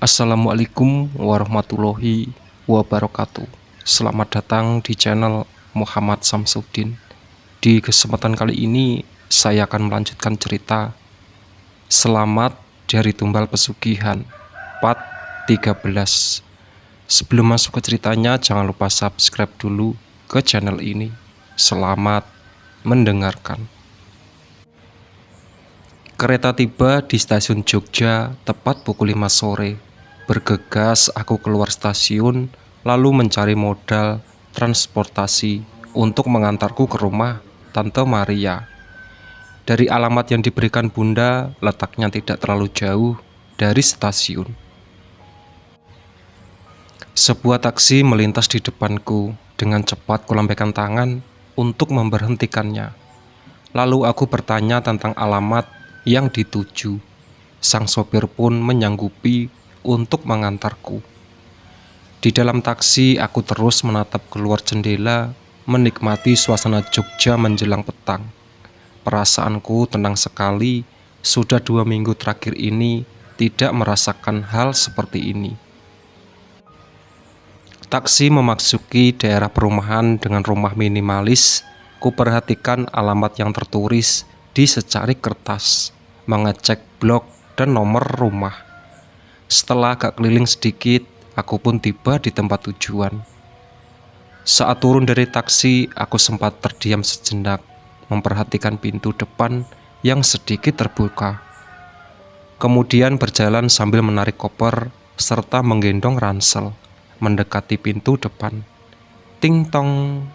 Assalamualaikum warahmatullahi wabarakatuh. Selamat datang di channel Muhammad Samsuddin. Di kesempatan kali ini saya akan melanjutkan cerita Selamat dari Tumbal Pesugihan part 13. Sebelum masuk ke ceritanya, jangan lupa subscribe dulu ke channel ini. Selamat mendengarkan. Kereta tiba di stasiun Jogja tepat pukul 5 sore. Bergegas aku keluar stasiun lalu mencari modal transportasi untuk mengantarku ke rumah Tante Maria. Dari alamat yang diberikan Bunda, letaknya tidak terlalu jauh dari stasiun. Sebuah taksi melintas di depanku. Dengan cepat kulambaikan tangan untuk memberhentikannya. Lalu aku bertanya tentang alamat yang dituju. Sang sopir pun menyanggupi untuk mengantarku. Di dalam taksi aku terus menatap keluar jendela, menikmati suasana Jogja menjelang petang. Perasaanku tenang sekali. Sudah 2 minggu terakhir ini tidak merasakan hal seperti ini. Taksi memasuki daerah perumahan dengan rumah minimalis. Kuperhatikan alamat yang tertulis di secarik kertas, mengecek blok dan nomor rumah. Setelah agak keliling sedikit, aku pun tiba di tempat tujuan. Saat turun dari taksi, aku sempat terdiam sejenak, memperhatikan pintu depan yang sedikit terbuka. Kemudian berjalan sambil menarik koper serta menggendong ransel, mendekati pintu depan. Ting tong.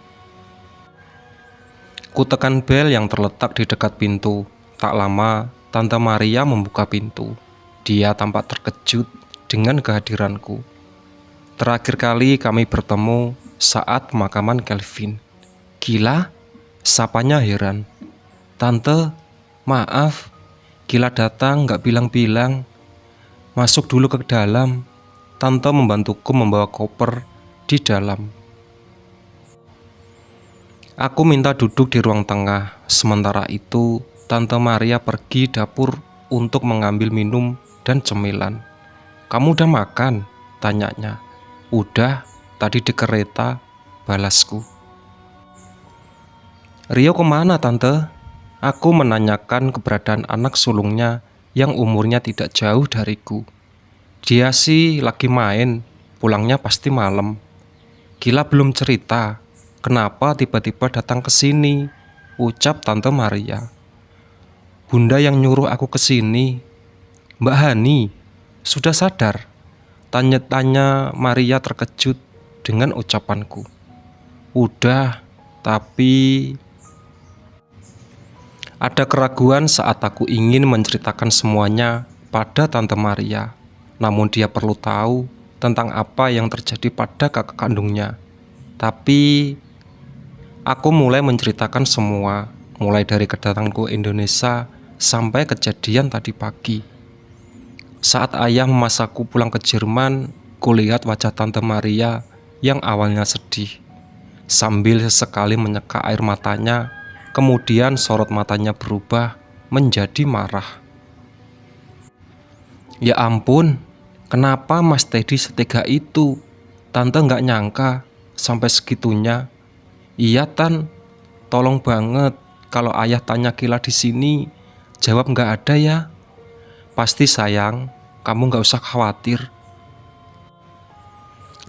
Kutekan bel yang terletak di dekat pintu. Tak lama, Tante Maria membuka pintu. Dia tampak terkejut dengan kehadiranku. Terakhir kali kami bertemu saat pemakaman Kelvin. Gila? Sapanya heran. Tante, maaf. Gila datang gak bilang-bilang. Masuk dulu ke dalam. Tante membantuku membawa koper di dalam. Aku minta duduk di ruang tengah. Sementara itu, Tante Maria pergi dapur untuk mengambil minum dan cemilan. Kamu udah makan? Tanyanya. Udah, tadi di kereta, balasku. Rio kemana, Tante? Aku menanyakan keberadaan anak sulungnya yang umurnya tidak jauh dariku. Dia sih lagi main, pulangnya pasti malam. Gila belum cerita, kenapa tiba-tiba datang ke sini? Ucap Tante Maria. Bunda yang nyuruh aku ke sini. Mbak Hani, sudah sadar? Tanya-tanya Maria terkejut dengan ucapanku. Udah, tapi ada keraguan saat aku ingin menceritakan semuanya pada Tante Maria. Namun dia perlu tahu tentang apa yang terjadi pada kakak kandungnya. Tapi aku mulai menceritakan semua, mulai dari kedatanganku ke Indonesia sampai kejadian tadi pagi. Saat ayah memasakku pulang ke Jerman, kulihat wajah Tante Maria yang awalnya sedih. Sambil sesekali menyeka air matanya, kemudian sorot matanya berubah menjadi marah. Ya ampun, kenapa Mas Teddy setega itu? Tante nggak nyangka sampai segitunya. Iya Tan, tolong banget kalau ayah tanya Gila di sini, jawab nggak ada ya. Pasti sayang, kamu nggak usah khawatir.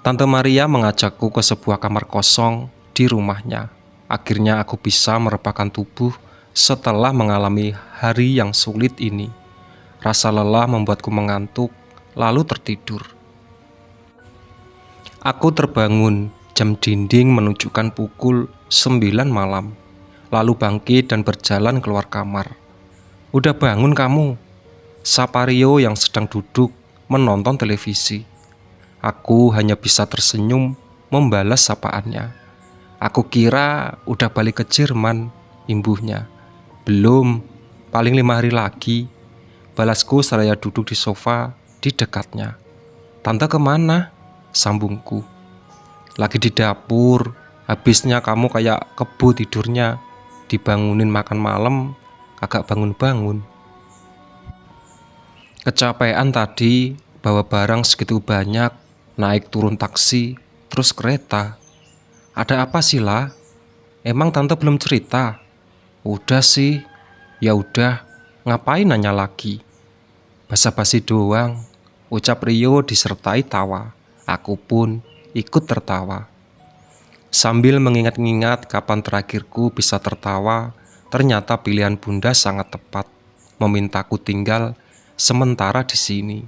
Tante Maria mengajakku ke sebuah kamar kosong di rumahnya. Akhirnya aku bisa merebahkan tubuh setelah mengalami hari yang sulit ini. Rasa lelah membuatku mengantuk, lalu tertidur. Aku terbangun, jam dinding menunjukkan pukul 9 malam. Lalu bangkit dan berjalan keluar kamar. Udah bangun kamu? Sapa Rio yang sedang duduk menonton televisi. Aku hanya bisa tersenyum membalas sapaannya. Aku kira udah balik ke Jerman, imbuhnya. Belum, paling 5 hari lagi. Balasku seraya duduk di sofa di dekatnya. Tante kemana? Sambungku. Lagi di dapur. Habisnya kamu kayak kebo tidurnya. Dibangunin makan malam, kagak bangun-bangun. Kecapean tadi, bawa barang segitu banyak, naik turun taksi, terus kereta. Ada apa sih lah? Emang tante belum cerita? Udah sih, ya udah, ngapain nanya lagi? Basa-basi doang, ucap Rio disertai tawa. Aku pun ikut tertawa. Sambil mengingat-ingat kapan terakhirku bisa tertawa, ternyata pilihan bunda sangat tepat, memintaku tinggal sementara di sini.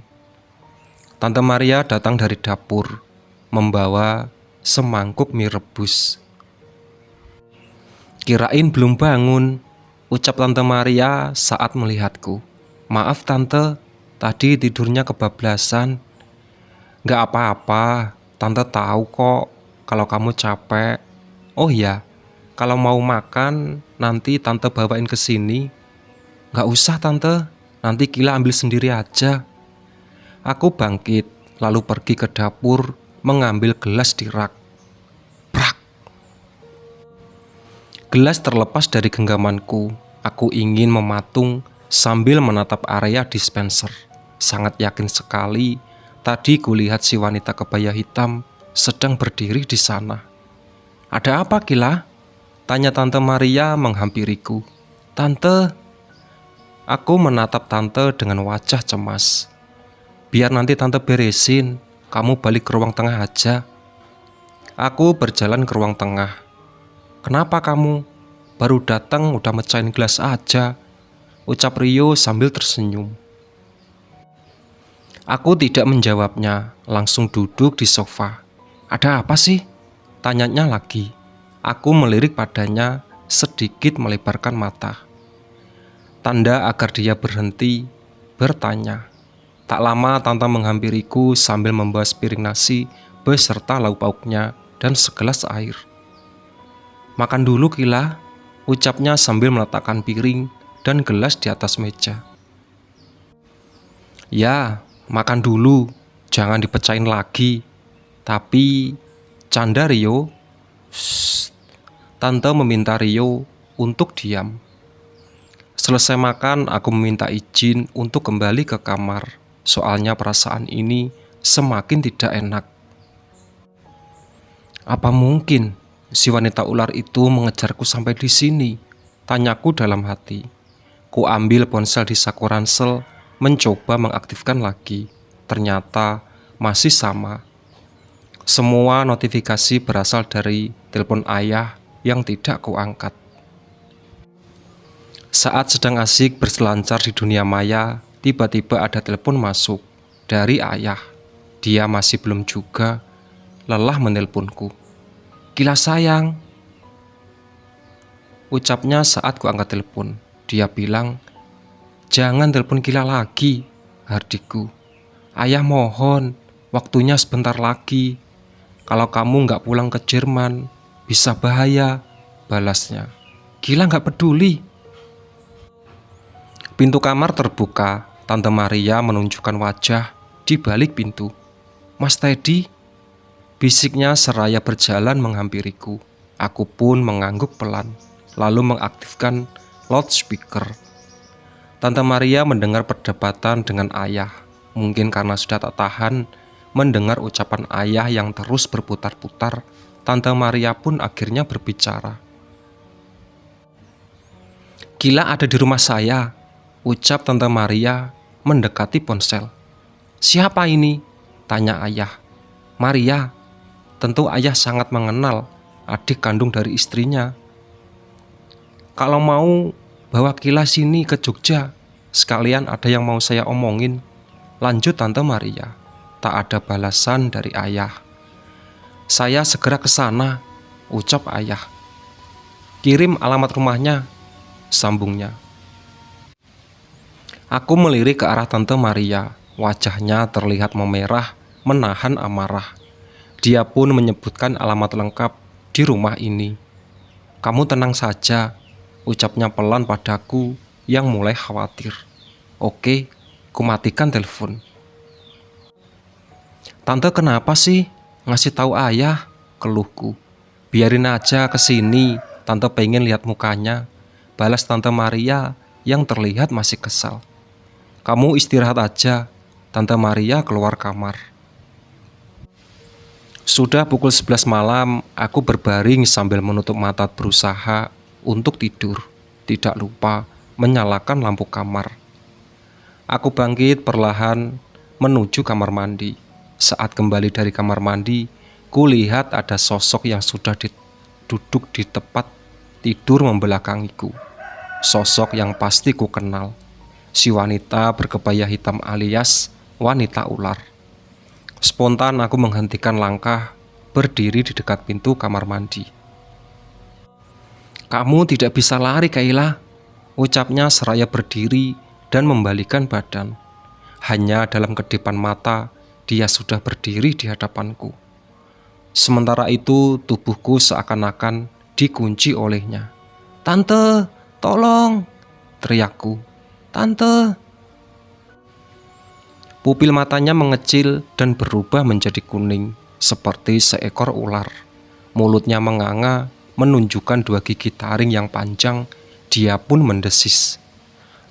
Tante Maria datang dari dapur, membawa semangkuk mie rebus. Kirain belum bangun, ucap Tante Maria saat melihatku. Maaf tante, tadi tidurnya kebablasan. Gak apa-apa, tante tahu kok kalau kamu capek. Oh iya, kalau mau makan nanti tante bawain ke sini. Gak usah tante, nanti Kila ambil sendiri aja. Aku bangkit, lalu pergi ke dapur, mengambil gelas di rak. Prak! Gelas terlepas dari genggamanku. Aku ingin mematung sambil menatap area dispenser. Sangat yakin sekali, tadi kulihat si wanita kebaya hitam sedang berdiri di sana. Ada apa Kila? Tanya Tante Maria menghampiriku. Tante. Aku menatap tante dengan wajah cemas. Biar nanti tante beresin, kamu balik ke ruang tengah aja. Aku berjalan ke ruang tengah. Kenapa kamu? Baru datang udah mecahin gelas aja, ucap Rio sambil tersenyum. Aku tidak menjawabnya, langsung duduk di sofa. Ada apa sih? Tanyanya lagi. Aku melirik padanya, sedikit melebarkan mata. Tanda agar dia berhenti, bertanya. Tak lama tante menghampiriku sambil membawa sepiring nasi beserta lauk pauknya dan segelas air. Makan dulu Kila, ucapnya sambil meletakkan piring dan gelas di atas meja. Ya, makan dulu, jangan dipecahin lagi. Tapi, canda Rio. Shh, tante meminta Rio untuk diam. Selesai makan, aku meminta izin untuk kembali ke kamar. Soalnya perasaan ini semakin tidak enak. Apa mungkin si wanita ular itu mengejarku sampai di sini? Tanyaku dalam hati. Ku ambil ponsel di saku ransel, mencoba mengaktifkan lagi. Ternyata masih sama. Semua notifikasi berasal dari telepon ayah yang tidak kuangkat. Saat sedang asik berselancar di dunia maya, tiba-tiba ada telepon masuk dari ayah. Dia masih belum juga lelah menelponku. Kila sayang, ucapnya saat kuangkat telepon. Dia bilang, jangan telepon Kila lagi, hardiku. Ayah mohon, waktunya sebentar lagi. Kalau kamu gak pulang ke Jerman, bisa bahaya, balasnya. Kila gak peduli. Pintu kamar terbuka. Tante Maria menunjukkan wajah di balik pintu. Mas Teddy, bisiknya seraya berjalan menghampiriku. Aku pun mengangguk pelan, lalu mengaktifkan loudspeaker. Tante Maria mendengar perdebatan dengan ayah. Mungkin karena sudah tak tahan mendengar ucapan ayah yang terus berputar-putar, Tante Maria pun akhirnya berbicara. Kila ada di rumah saya, ucap Tante Maria mendekati ponsel. Siapa ini? Tanya ayah. Maria, tentu ayah sangat mengenal adik kandung dari istrinya. Kalau mau bawa Kila sini ke Jogja, sekalian ada yang mau saya omongin, lanjut Tante Maria. Tak ada balasan dari ayah. Saya segera ke sana, ucap ayah. Kirim alamat rumahnya, sambungnya. Aku melirik ke arah Tante Maria. Wajahnya terlihat memerah, menahan amarah. Dia pun menyebutkan alamat lengkap di rumah ini. Kamu tenang saja, ucapnya pelan padaku yang mulai khawatir. Oke, kumatikan telepon. Tante kenapa sih ngasih tahu ayah? Keluhku. Biarin aja kesini, tante pengen lihat mukanya, balas Tante Maria yang terlihat masih kesal. Kamu istirahat aja, Tante Maria keluar kamar. Sudah pukul 11 malam, aku berbaring sambil menutup mata berusaha untuk tidur. Tidak lupa menyalakan lampu kamar. Aku bangkit perlahan menuju kamar mandi. Saat kembali dari kamar mandi, kulihat ada sosok yang sudah duduk di tempat tidur membelakangiku. Sosok yang pasti ku kenal. Si wanita berkebaya hitam alias wanita ular. Spontan aku menghentikan langkah, berdiri di dekat pintu kamar mandi. "Kamu tidak bisa lari, Kayla," ucapnya seraya berdiri dan membalikan badan. Hanya dalam kedipan mata, dia sudah berdiri di hadapanku. Sementara itu, tubuhku seakan-akan dikunci olehnya. "Tante, tolong!" teriakku. "Tante!" Pupil matanya mengecil dan berubah menjadi kuning, seperti seekor ular. Mulutnya menganga, menunjukkan 2 gigi taring yang panjang. Dia pun mendesis,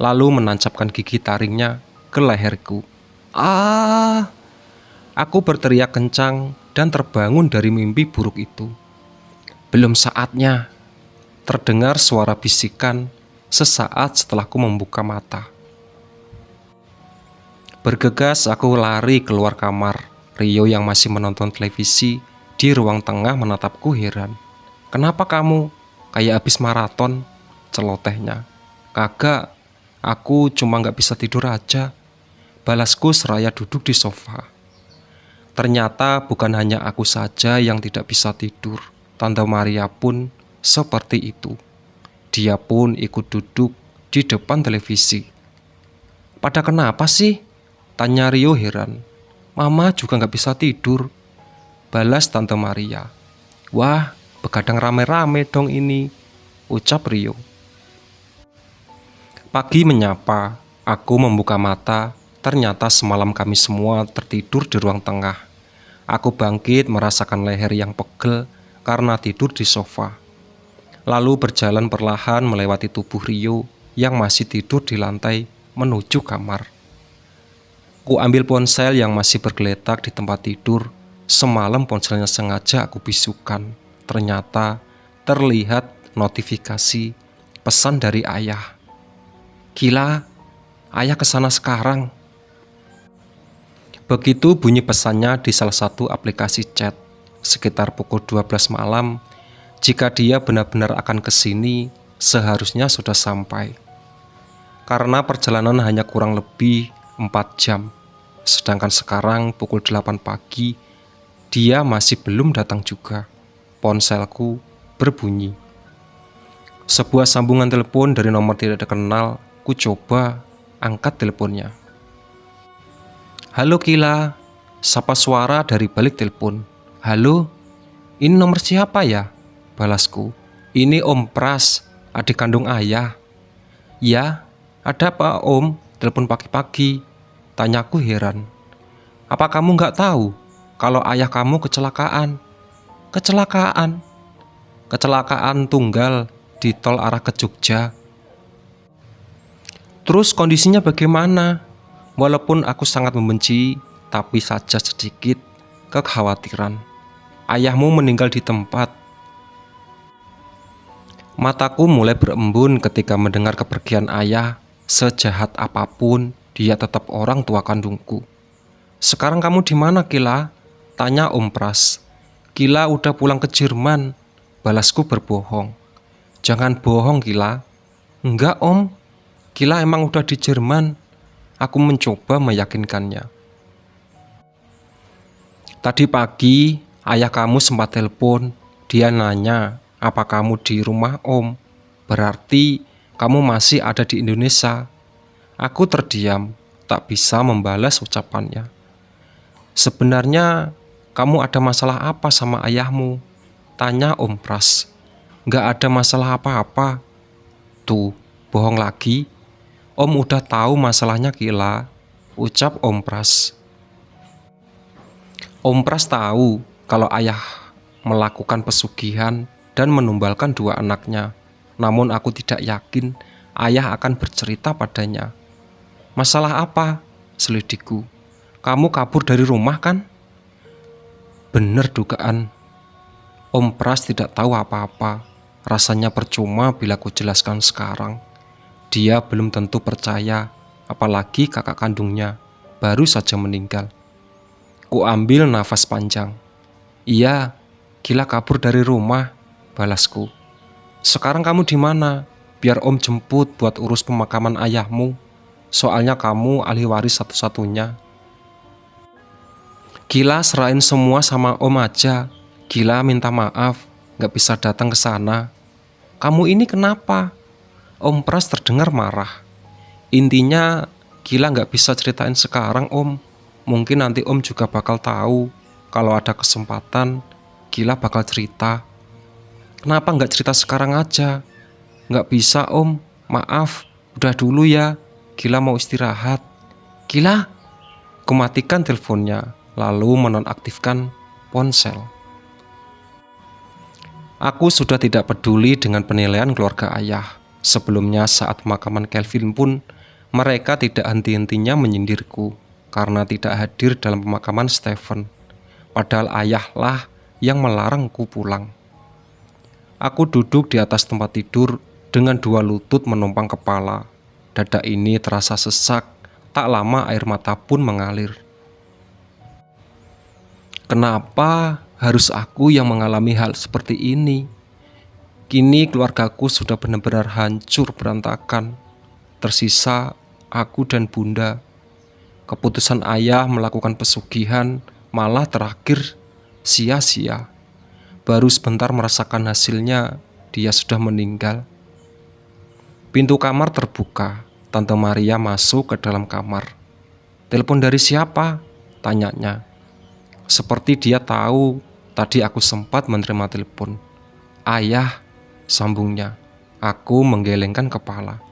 lalu menancapkan gigi taringnya ke leherku. "Ah!" Aku berteriak kencang dan terbangun dari mimpi buruk itu. "Belum saatnya," terdengar suara bisikan sesaat setelahku membuka mata. Bergegas aku lari keluar kamar. Rio yang masih menonton televisi di ruang tengah menatapku heran. "Kenapa kamu? Kayak habis maraton," celotehnya. "Kagak, aku cuma gak bisa tidur aja," balasku seraya duduk di sofa. Ternyata bukan hanya aku saja yang tidak bisa tidur. Tante Maria pun seperti itu. Dia pun ikut duduk di depan televisi. "Pada kenapa sih?" tanya Rio heran. "Mama juga gak bisa tidur," balas Tante Maria. "Wah, begadang rame-rame dong ini," ucap Rio. Pagi menyapa, aku membuka mata. Ternyata semalam kami semua tertidur di ruang tengah. Aku bangkit merasakan leher yang pegel karena tidur di sofa. Lalu berjalan perlahan melewati tubuh Rio yang masih tidur di lantai menuju kamar. Ku ambil ponsel yang masih bergeletak di tempat tidur. Semalam ponselnya sengaja aku bisukan. Ternyata terlihat notifikasi pesan dari ayah. "Gila, ayah kesana sekarang." Begitu bunyi pesannya di salah satu aplikasi chat. Sekitar pukul 12 malam, jika dia benar-benar akan kesini, seharusnya sudah sampai. Karena perjalanan hanya kurang lebih 4 jam. Sedangkan sekarang pukul 8 pagi, dia masih belum datang juga. Ponselku berbunyi. Sebuah sambungan telepon dari nomor tidak dikenal. Ku coba angkat teleponnya. "Halo Kila," sapa suara dari balik telepon. "Halo, ini nomor siapa ya?" balasku. "Ini Om Pras, adik kandung ayah." "Ya, ada apa Om? Telepon pagi-pagi?" tanyaku heran. "Apa kamu gak tahu kalau ayah kamu kecelakaan?" "Kecelakaan?" "Kecelakaan tunggal di tol arah ke Jogja." "Terus kondisinya bagaimana?" Walaupun aku sangat membenci, tapi saja sedikit kekhawatiran. "Ayahmu meninggal di tempat." Mataku mulai berembun ketika mendengar kepergian ayah. Sejahat apapun, dia tetap orang tua kandungku. "Sekarang kamu di mana, Kila?" tanya Om Pras. "Kila udah pulang ke Jerman," balasku berbohong. "Jangan bohong, Kila." "Enggak, Om. Kila emang udah di Jerman." Aku mencoba meyakinkannya. "Tadi pagi, ayah kamu sempat telepon. Dia nanya, apa kamu di rumah Om? Berarti kamu masih ada di Indonesia." Aku terdiam, tak bisa membalas ucapannya. "Sebenarnya kamu ada masalah apa sama ayahmu?" tanya Om Pras. "Nggak ada masalah apa-apa." "Tuh, bohong lagi. Om udah tahu masalahnya Kila," ucap Om Pras. Om Pras tahu kalau ayah melakukan pesugihan dan menumbalkan 2 anaknya. Namun aku tidak yakin ayah akan bercerita padanya. "Masalah apa?" selidikku. Kamu kabur dari rumah kan? Bener dugaan. Om Pras tidak tahu apa-apa. Rasanya percuma bila ku jelaskan sekarang. Dia belum tentu percaya, apalagi kakak kandungnya baru saja meninggal. Ku ambil nafas panjang. Iya, Gila kabur dari rumah, balasku. Sekarang kamu di mana? Biar Om jemput buat urus pemakaman ayahmu. Soalnya kamu ahli waris satu-satunya. Gila serahin semua sama Om aja. Gila minta maaf, gak bisa datang ke sana. Kamu ini kenapa? Om Pras terdengar marah. Intinya, Gila gak bisa ceritain sekarang Om. Mungkin nanti Om juga bakal tahu. Kalau ada kesempatan, Gila bakal cerita. Kenapa gak cerita sekarang aja? Gak bisa Om, maaf. Udah dulu ya, Gila mau istirahat. Gila? Kumatikan teleponnya, lalu menonaktifkan ponsel. Aku sudah tidak peduli dengan penilaian keluarga ayah. Sebelumnya saat pemakaman Kelvin pun, mereka tidak henti-hentinya menyindirku karena tidak hadir dalam pemakaman Stephen. Padahal ayahlah yang melarangku pulang. Aku duduk di atas tempat tidur dengan dua lutut menumpang kepala. Dada ini terasa sesak, tak lama air mata pun mengalir. Kenapa harus aku yang mengalami hal seperti ini? Kini keluargaku sudah benar-benar hancur berantakan. Tersisa aku dan bunda. Keputusan ayah melakukan pesugihan malah terakhir sia-sia. Baru sebentar merasakan hasilnya, dia sudah meninggal. Pintu kamar terbuka. Tante Maria masuk ke dalam kamar. Telepon dari siapa? Tanyanya. Seperti dia tahu, tadi aku sempat menerima telepon. Ayah, sambungnya. Aku menggelengkan kepala.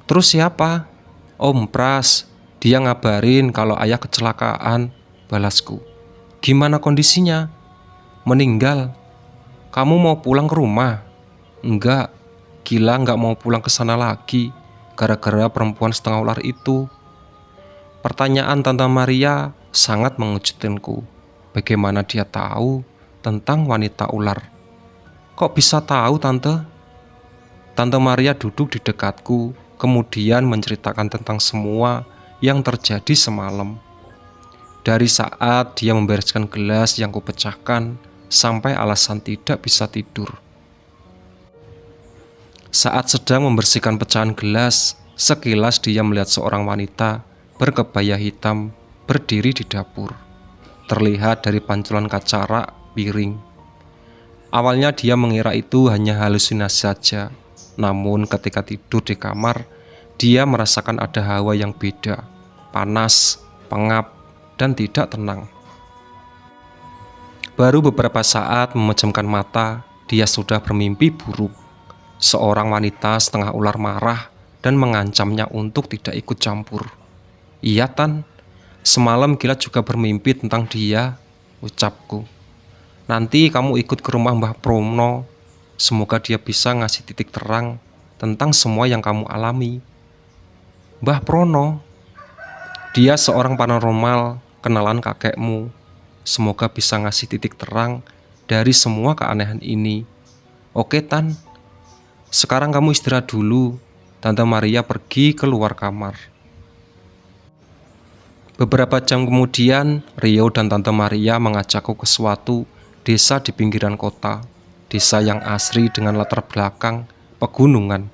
Terus siapa? Om Pras. Dia ngabarin kalau ayah kecelakaan, balasku. Gimana kondisinya? Meninggal. Kamu mau pulang ke rumah? Enggak. Gila nggak mau pulang ke sana lagi gara-gara perempuan setengah ular itu. Pertanyaan Tante Maria sangat mengejutkanku. Bagaimana dia tahu tentang wanita ular? Kok bisa tahu, Tante? Tante Maria duduk di dekatku, kemudian menceritakan tentang semua yang terjadi semalam. Dari saat dia membereskan gelas yang kupecahkan, sampai alasan tidak bisa tidur. Saat sedang membersihkan pecahan gelas, sekilas dia melihat seorang wanita berkebaya hitam berdiri di dapur. Terlihat dari pantulan kaca rak piring. Awalnya dia mengira itu hanya halusinasi saja. Namun ketika tidur di kamar, dia merasakan ada hawa yang beda. Panas, pengap, dan tidak tenang. Baru beberapa saat memejamkan mata, dia sudah bermimpi buruk. Seorang wanita setengah ular marah dan mengancamnya untuk tidak ikut campur. Iya Tan, semalam Gila juga bermimpi tentang dia, ucapku. Nanti kamu ikut ke rumah Mbah Prono. Semoga dia bisa ngasih titik terang tentang semua yang kamu alami. Mbah Prono? Dia seorang paranormal, kenalan kakekmu. Semoga bisa ngasih titik terang dari semua keanehan ini. Oke Tan, sekarang kamu istirahat dulu. Tante Maria pergi keluar kamar. Beberapa jam kemudian, Rio dan Tante Maria mengajakku ke suatu desa di pinggiran kota. Desa yang asri dengan latar belakang pegunungan.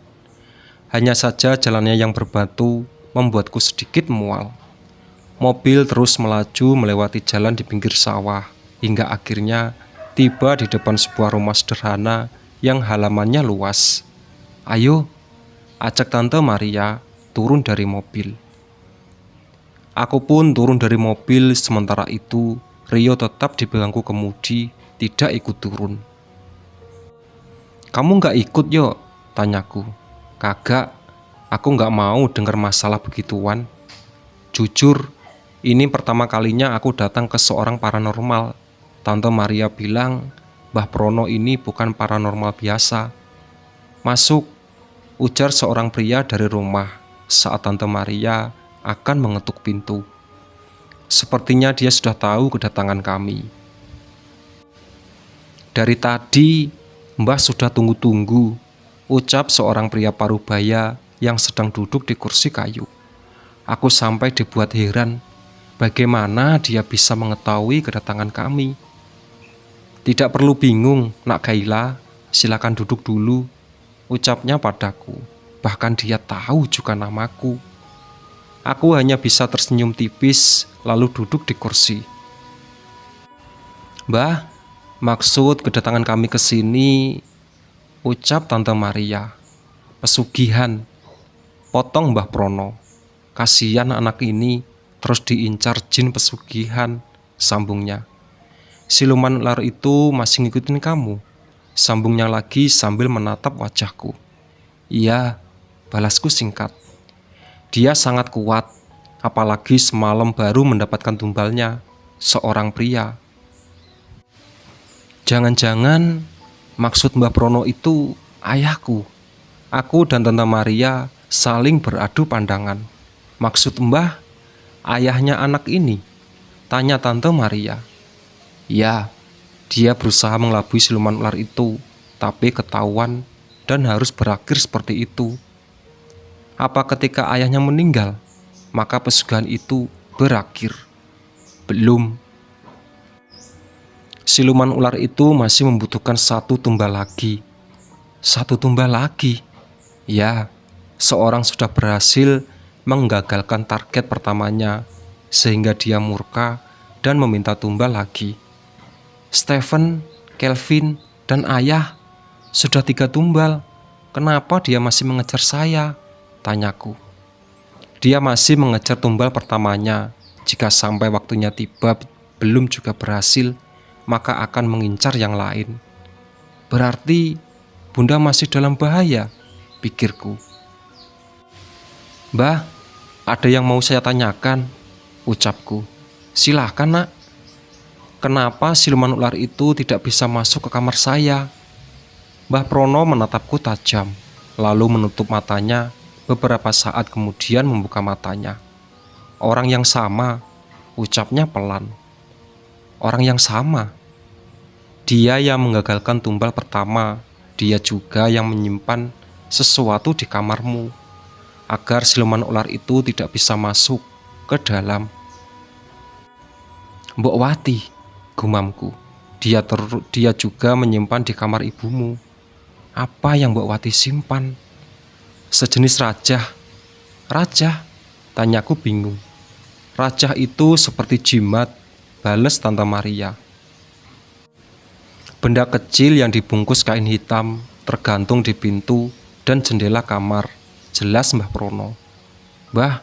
Hanya saja jalannya yang berbatu membuatku sedikit mual. Mobil terus melaju melewati jalan di pinggir sawah, hingga akhirnya tiba di depan sebuah rumah sederhana yang halamannya luas. Ayo, ajak Tante Maria turun dari mobil. Aku pun turun dari mobil, sementara itu Rio tetap di bangku kemudi, tidak ikut turun. Kamu gak ikut yuk? Tanyaku. Kagak, aku gak mau dengar masalah begituan. Jujur, ini pertama kalinya aku datang ke seorang paranormal. Tante Maria bilang, Mbah Prono ini bukan paranormal biasa. Masuk, ujar seorang pria dari rumah saat Tante Maria akan mengetuk pintu. Sepertinya dia sudah tahu kedatangan kami. Dari tadi, Mbah sudah tunggu-tunggu, ucap seorang pria parubaya yang sedang duduk di kursi kayu. Aku sampai dibuat heran, bagaimana dia bisa mengetahui kedatangan kami. Tidak perlu bingung, Nak Gaila, silakan duduk dulu, ucapnya padaku. Bahkan dia tahu juga namaku. Aku hanya bisa tersenyum tipis, lalu duduk di kursi. Mbah, maksud kedatangan kami ke sini, ucap Tante Maria. Pesugihan, potong Mbah Prono. Kasihan anak ini terus diincar jin pesugihan, sambungnya. Siluman ular itu masih ngikutin kamu, sambungnya lagi sambil menatap wajahku. Iya, balasku singkat. Dia sangat kuat, apalagi semalam baru mendapatkan tumbalnya, seorang pria. Jangan-jangan maksud Mbah Prono itu ayahku. Aku dan Tante Maria saling beradu pandangan. Maksud Mbah, ayahnya anak ini? Tanya Tante Maria. Ya, dia berusaha mengelabui siluman ular itu, tapi ketahuan dan harus berakhir seperti itu. Apa ketika ayahnya meninggal, maka pesugihan itu berakhir? Belum. Siluman ular itu masih membutuhkan satu tumbal lagi. Satu tumbal lagi? Ya, seorang sudah berhasil menggagalkan target pertamanya, sehingga dia murka dan meminta tumbal lagi. Stephen, Kelvin, dan ayah sudah 3 tumbal. Kenapa dia masih mengejar saya? Tanyaku. Dia masih mengejar tumbal pertamanya. Jika sampai waktunya tiba belum juga berhasil, maka akan mengincar yang lain. Berarti Bunda masih dalam bahaya, pikirku. Mbah, ada yang mau saya tanyakan, ucapku. Silahkan, Nak. Kenapa siluman ular itu tidak bisa masuk ke kamar saya? Mbah Prono menatapku tajam, lalu menutup matanya. Beberapa saat kemudian membuka matanya. Orang yang sama, ucapnya pelan. Orang yang sama. Dia yang menggagalkan tumbal pertama. Dia juga yang menyimpan sesuatu di kamarmu, agar siluman ular itu tidak bisa masuk ke dalam. Mbok Wati, gumamku. Dia juga menyimpan di kamar ibumu. Apa yang Mbok Wati simpan? Sejenis rajah. Rajah? Tanyaku bingung. Rajah itu seperti jimat, balas Tante Maria. Benda kecil yang dibungkus kain hitam, tergantung di pintu dan jendela kamar. Jelas Mbah Prono. Mbah,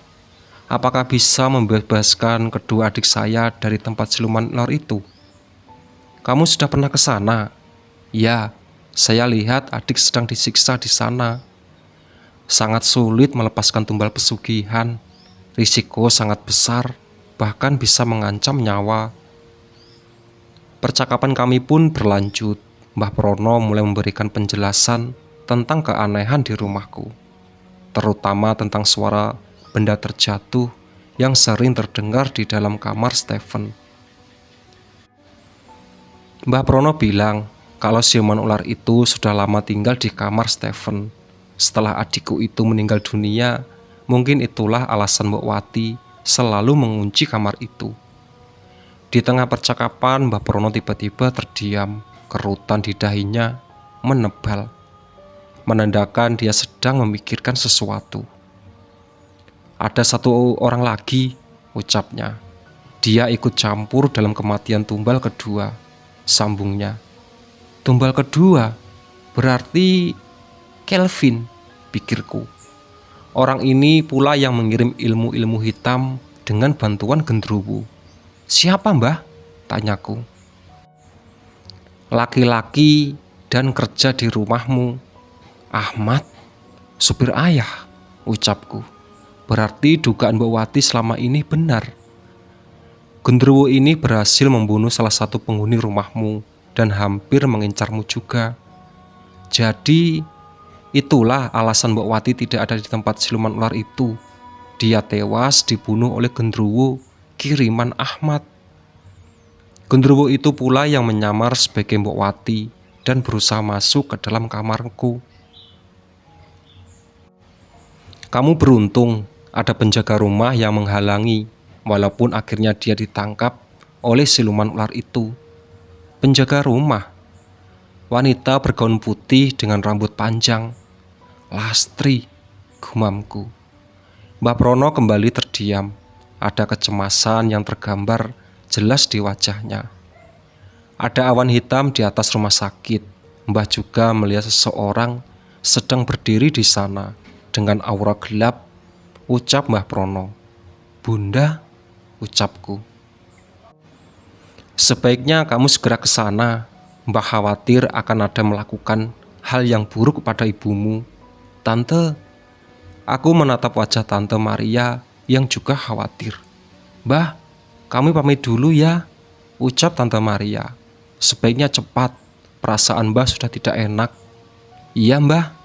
apakah bisa membebaskan kedua adik saya dari tempat siluman ular itu? Kamu sudah pernah ke sana? Ya, saya lihat adik sedang disiksa di sana. Sangat sulit melepaskan tumbal pesugihan. Risiko sangat besar, bahkan bisa mengancam nyawa. Percakapan kami pun berlanjut. Mbah Prono mulai memberikan penjelasan tentang keanehan di rumahku, terutama tentang suara benda terjatuh yang sering terdengar di dalam kamar Stephen. Mbah Prono bilang kalau siluman ular itu sudah lama tinggal di kamar Stephen. Setelah adikku itu meninggal dunia, mungkin itulah alasan Mbok Wati selalu mengunci kamar itu. Di tengah percakapan, Mbah Prono tiba-tiba terdiam. Kerutan di dahinya menebal, menandakan dia sedang memikirkan sesuatu. Ada satu orang lagi, ucapnya. Dia ikut campur dalam kematian tumbal kedua, sambungnya. Tumbal kedua? Berarti Kelvin, pikirku. Orang ini pula yang mengirim ilmu-ilmu hitam dengan bantuan genderuwo. Siapa, Mbah? Tanyaku. Laki-laki dan kerja di rumahmu. Ahmad, supir ayah, ucapku. Berarti dugaan Mbak Wati selama ini benar. Genderuwo ini berhasil membunuh salah satu penghuni rumahmu dan hampir mengincarmu juga. Jadi itulah alasan Mbak Wati tidak ada di tempat siluman ular itu. Dia tewas dibunuh oleh genderuwo kiriman Ahmad. Genderuwo itu pula yang menyamar sebagai Mbok Wati dan berusaha masuk ke dalam kamarku. Kamu beruntung ada penjaga rumah yang menghalangi, walaupun akhirnya dia ditangkap oleh siluman ular itu. Penjaga rumah, wanita bergaun putih dengan rambut panjang. Lastri, gumamku. Mbah Prono kembali terdiam. Ada kecemasan yang tergambar jelas di wajahnya. Ada awan hitam di atas rumah sakit. Mbah juga melihat seseorang sedang berdiri di sana dengan aura gelap. Ucap Mbah Prono. Bunda, ucapku. Sebaiknya kamu segera ke sana. Mbah khawatir akan ada melakukan hal yang buruk pada ibumu. Tante, aku menatap wajah Tante Maria yang juga khawatir. Mbah, kami pamit dulu ya, ucap Tante Maria. Sebaiknya cepat, perasaan Mbah sudah tidak enak. Iya Mbah.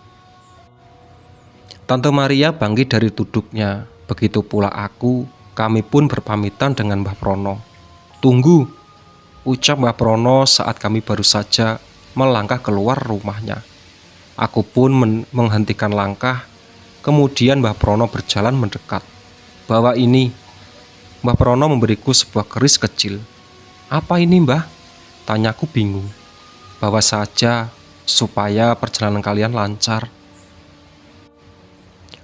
Tante Maria bangkit dari duduknya. Begitu pula aku, kami pun berpamitan dengan Mbah Prono. Tunggu, ucap Mbah Prono saat kami baru saja melangkah keluar rumahnya. Aku pun menghentikan langkah. Kemudian Mbah Prono berjalan mendekat. Bawa ini. Mbah Prono memberiku sebuah keris kecil. Apa ini Mbah? Tanyaku bingung. Bawa saja supaya perjalanan kalian lancar.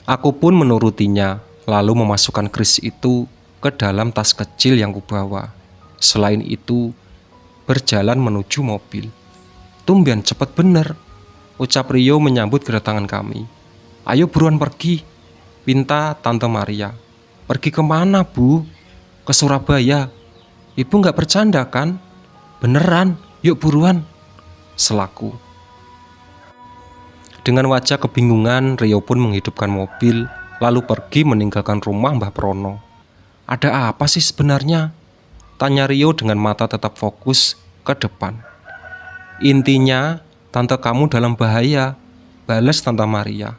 Aku pun menurutinya, lalu memasukkan keris itu ke dalam tas kecil yang kubawa. Selain itu, berjalan menuju mobil. Tumben cepat bener, ucap Rio menyambut kedatangan kami. Ayo buruan pergi, pinta Tante Maria. Pergi kemana Bu? Ke Surabaya. Ibu gak bercanda kan? Beneran, yuk buruan, selaku. Dengan wajah kebingungan, Rio pun menghidupkan mobil, lalu pergi meninggalkan rumah Mbah Prono. Ada apa sih sebenarnya? Tanya Rio dengan mata tetap fokus ke depan. Intinya, tante kamu dalam bahaya, balas Tante Maria.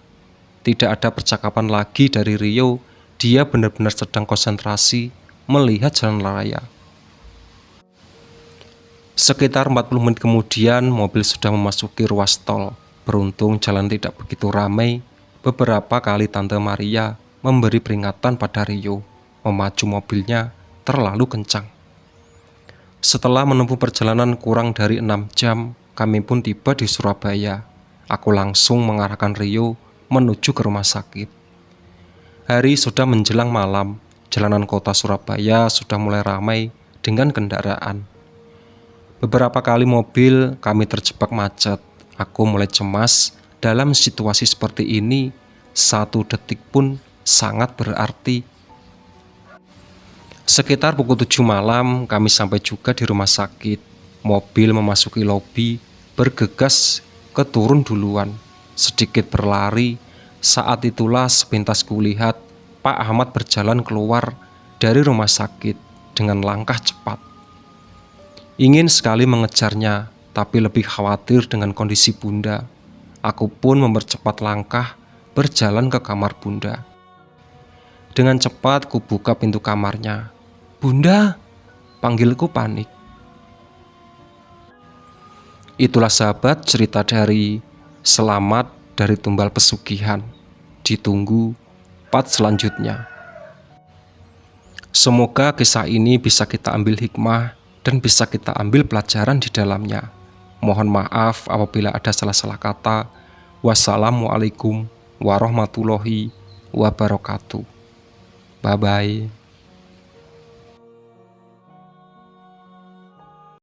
Tidak ada percakapan lagi dari Rio, dia benar-benar sedang konsentrasi melihat jalan raya. Sekitar 40 menit kemudian, mobil sudah memasuki ruas tol. Beruntung jalan tidak begitu ramai. Beberapa kali Tante Maria memberi peringatan pada Rio, memacu mobilnya terlalu kencang. Setelah menempuh perjalanan kurang dari 6 jam, kami pun tiba di Surabaya. Aku langsung mengarahkan Rio menuju ke rumah sakit. Hari sudah menjelang malam, jalanan kota Surabaya sudah mulai ramai dengan kendaraan. Beberapa kali mobil kami terjebak macet. Aku mulai cemas. Dalam situasi seperti ini, 1 detik pun sangat berarti. Sekitar pukul 7 malam, kami sampai juga di rumah sakit. Mobil memasuki lobi, bergegas ke turun duluan. Sedikit berlari, saat itulah sepintas kulihat Pak Ahmad berjalan keluar dari rumah sakit dengan langkah cepat. Ingin sekali mengejarnya, tapi lebih khawatir dengan kondisi Bunda. Aku pun mempercepat langkah, berjalan ke kamar Bunda. Dengan cepat ku buka pintu kamarnya. Bunda, panggilku panik. Itulah sahabat cerita dari Selamat dari Tumbal Pesugihan. Ditunggu part selanjutnya. Semoga kisah ini bisa kita ambil hikmah dan bisa kita ambil pelajaran di dalamnya. Mohon maaf apabila ada salah-salah kata. Wassalamualaikum warahmatullahi wabarakatuh. Bye-bye.